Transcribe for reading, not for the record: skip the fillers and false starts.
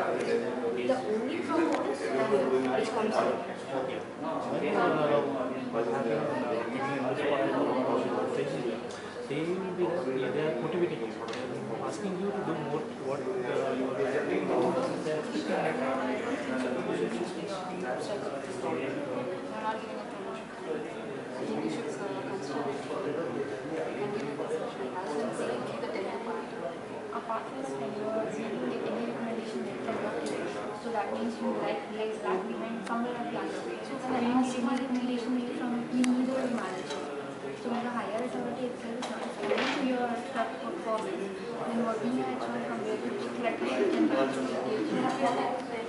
The only problem is which comes in. They will be they are motivating you, asking you to do more what you are doing. Apart from the failure, did you get any recommendation from your team? So that means you like lag behind somewhere at last. So when you get any recommendation maybe from me or your manager, so when the higher authority itself is not responding to your performance, then what do you actually from your perspective can be